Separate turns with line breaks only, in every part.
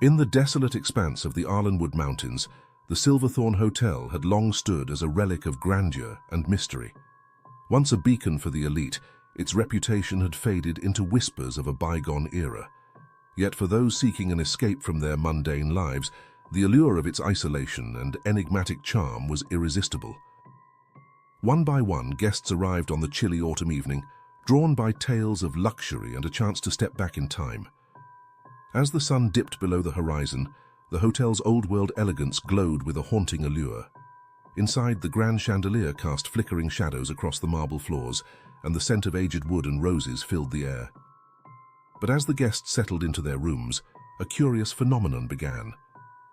In the desolate expanse of the Arlenwood Mountains, the Silverthorne Hotel had long stood as a relic of grandeur and mystery. Once a beacon for the elite, its reputation had faded into whispers of a bygone era. Yet for those seeking an escape from their mundane lives, the allure of its isolation and enigmatic charm was irresistible. One by one, guests arrived on the chilly autumn evening, drawn by tales of luxury and a chance to step back in time. As the sun dipped below the horizon, the hotel's old-world elegance glowed with a haunting allure. Inside, the grand chandelier cast flickering shadows across the marble floors, and the scent of aged wood and roses filled the air. But as the guests settled into their rooms, a curious phenomenon began.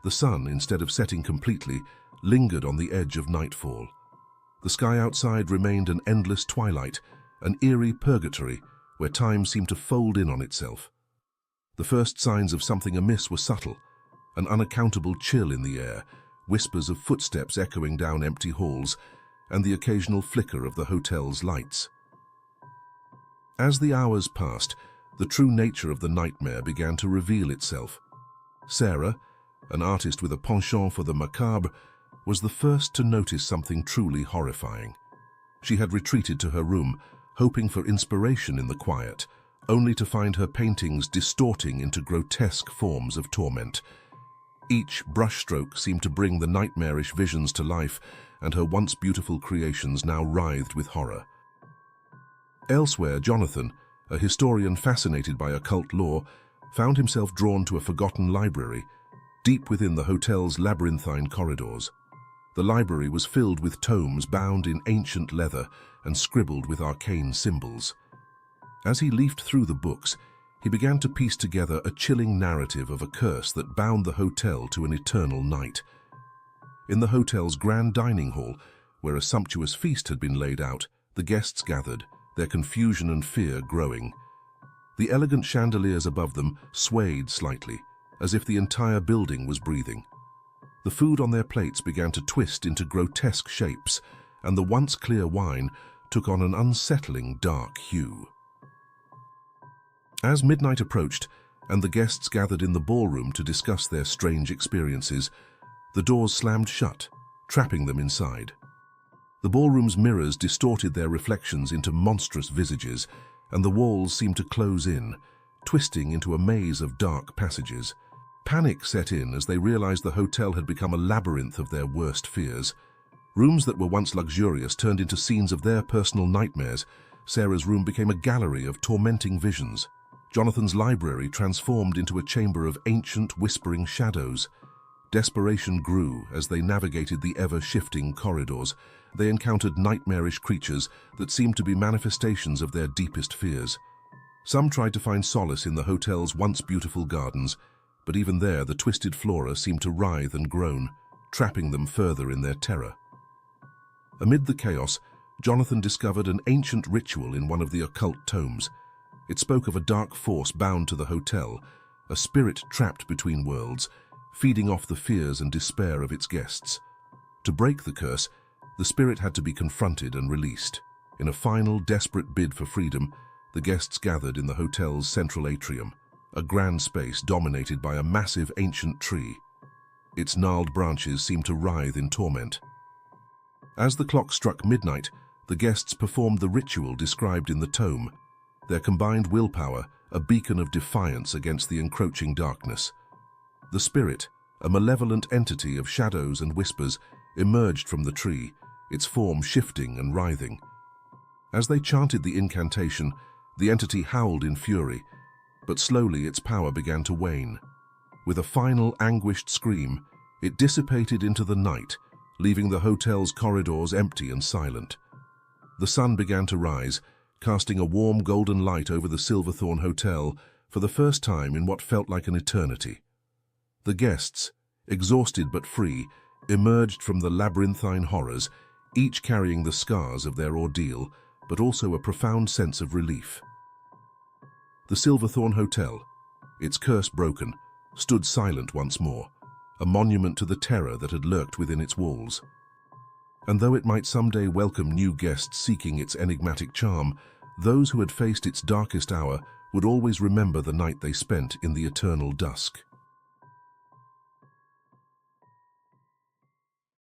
The sun, instead of setting completely, lingered on the edge of nightfall. The sky outside remained an endless twilight, an eerie purgatory where time seemed to fold in on itself. The first signs of something amiss were subtle, an unaccountable chill in the air, whispers of footsteps echoing down empty halls, and the occasional flicker of the hotel's lights. As the hours passed, the true nature of the nightmare began to reveal itself. Sarah, an artist with a penchant for the macabre, was the first to notice something truly horrifying. She had retreated to her room, hoping for inspiration in the quiet, only to find her paintings distorting into grotesque forms of torment. Each brushstroke seemed to bring the nightmarish visions to life, and her once beautiful creations now writhed with horror. Elsewhere, Jonathan, a historian fascinated by occult lore, found himself drawn to a forgotten library, deep within the hotel's labyrinthine corridors. The library was filled with tomes bound in ancient leather and scribbled with arcane symbols. As he leafed through the books, he began to piece together a chilling narrative of a curse that bound the hotel to an eternal night. In the hotel's grand dining hall, where a sumptuous feast had been laid out, the guests gathered, their confusion and fear growing. The elegant chandeliers above them swayed slightly, as if the entire building was breathing. The food on their plates began to twist into grotesque shapes, and the once clear wine took on an unsettling dark hue. As midnight approached, and the guests gathered in the ballroom to discuss their strange experiences, the doors slammed shut, trapping them inside. The ballroom's mirrors distorted their reflections into monstrous visages, and the walls seemed to close in, twisting into a maze of dark passages. Panic set in as they realized the hotel had become a labyrinth of their worst fears. Rooms that were once luxurious turned into scenes of their personal nightmares. Sarah's room became a gallery of tormenting visions. Jonathan's library transformed into a chamber of ancient, whispering shadows. Desperation grew as they navigated the ever-shifting corridors. They encountered nightmarish creatures that seemed to be manifestations of their deepest fears. Some tried to find solace in the hotel's once beautiful gardens, but even there the twisted flora seemed to writhe and groan, trapping them further in their terror. Amid the chaos, Jonathan discovered an ancient ritual in one of the occult tomes. It spoke of a dark force bound to the hotel, a spirit trapped between worlds, feeding off the fears and despair of its guests. To break the curse, the spirit had to be confronted and released. In a final, desperate bid for freedom, the guests gathered in the hotel's central atrium, a grand space dominated by a massive ancient tree. Its gnarled branches seemed to writhe in torment. As the clock struck midnight, the guests performed the ritual described in the tome, their combined willpower a beacon of defiance against the encroaching darkness. The spirit, a malevolent entity of shadows and whispers, emerged from the tree, its form shifting and writhing. As they chanted the incantation, the entity howled in fury, but slowly its power began to wane. With a final anguished scream, it dissipated into the night, leaving the hotel's corridors empty and silent. The sun began to rise, casting a warm golden light over the Silverthorne Hotel for the first time in what felt like an eternity. The guests, exhausted but free, emerged from the labyrinthine horrors, each carrying the scars of their ordeal, but also a profound sense of relief. The Silverthorne Hotel, its curse broken, stood silent once more, a monument to the terror that had lurked within its walls. And though it might someday welcome new guests seeking its enigmatic charm, those who had faced its darkest hour would always remember the night they spent in the eternal dusk.